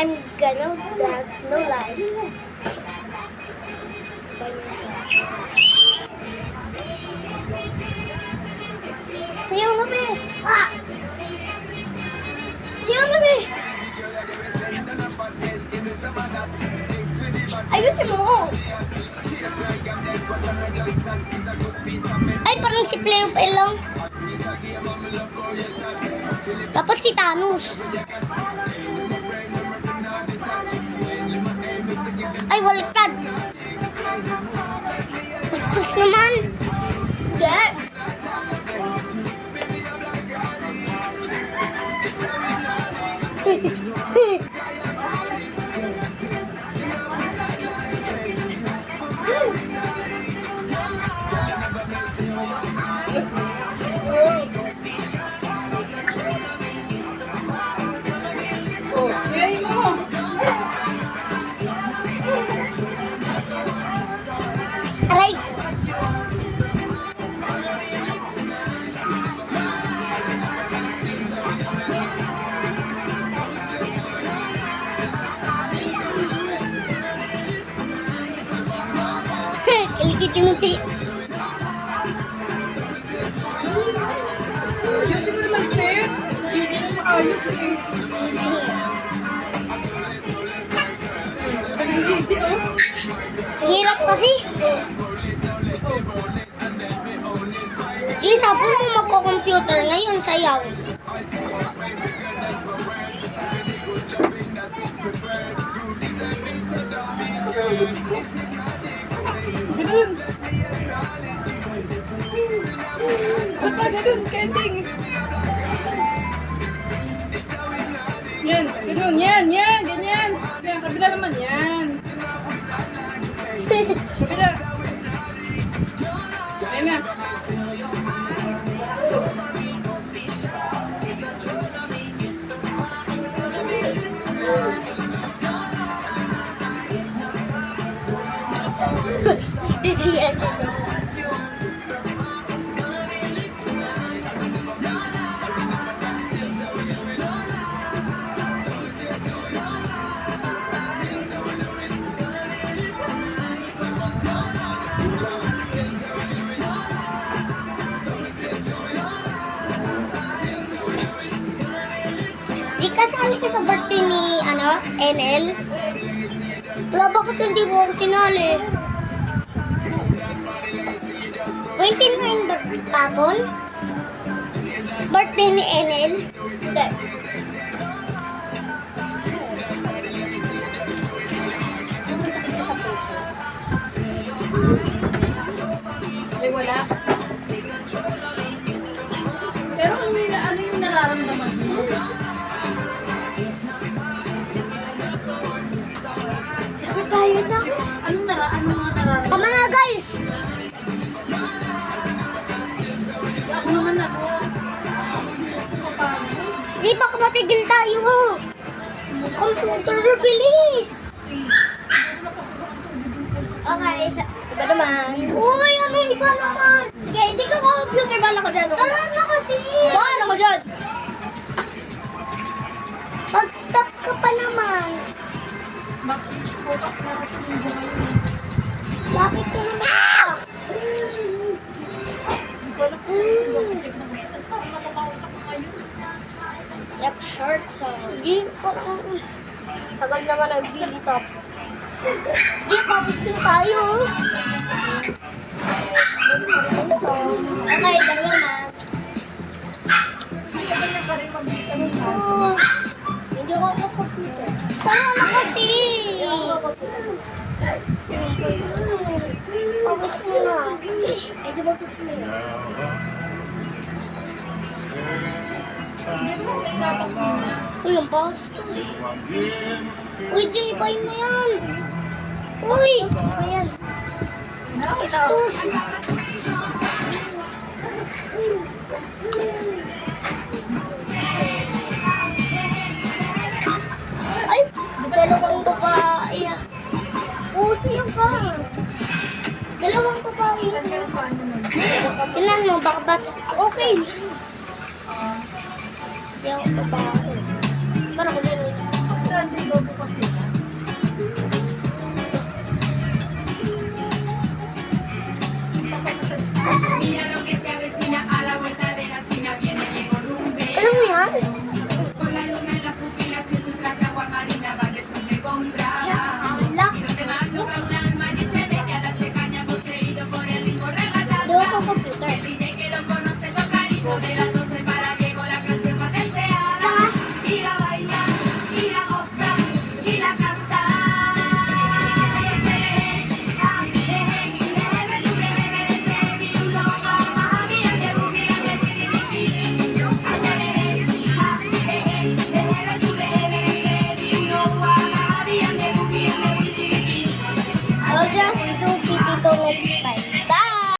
I'm gonna dance no lie. Sayaw na, be! Ah! Sayaw na, be! Ayusin mo! Ay, parang si Cleo pa lang. Dapat si Thanos. Ay, baliktad. Bastos naman. Hindi. Aray! Kalikitin mo si... Ayusin mo naman, Seth. Hindi na makayos eh. Ang gigi, oh. Hirap kasi. Sabi mo magko-computer ngayon, sayaw. Ganun. Basta ganun, kending. Yan, ganun, yan, ganyan. Yan, kabila naman yan. Kabila. Ayan na. Sige, sige. Ikasali ka sa birthday ni, NL? Wala bakit hindi mo ako sinali? 29 ba tapon? Birthday ni NL? Hindi. Ay, wala. Pero kung nila, ano yung nararamdaman mo? Sabi tayo na. Anong mga nararamdaman? Tama na guys! Ako naman ako. Di ba matigil tayo? Computer, bilis! Okay, iba naman. Uy, ano iba naman? Sige, hindi ka computer ba ako dyan? Tara na kasi! Bakit ako dyan? Pag-stop ka pa naman. Focus na kasi yung buhay. Lapit ka naman. Check na mo. Tapos parang nakakausap ko kayo. Yep, short song. Di pa tagal naman ang Billy Top. Di, tapos na tayo. Okay, dalawa na. Oh, hindi ko computer. Tama na kasi. Tapos mo na. Eh, di ba gusto mo yun? Uy, ang bastos. Uy, Jay, buy mo yan. Uy! Ayan. Bastos. Ay, dalawang babae. Siya pa. Dalawang babae. Tingnan mo, baka okay. Yung babae. Parang ko din. yan.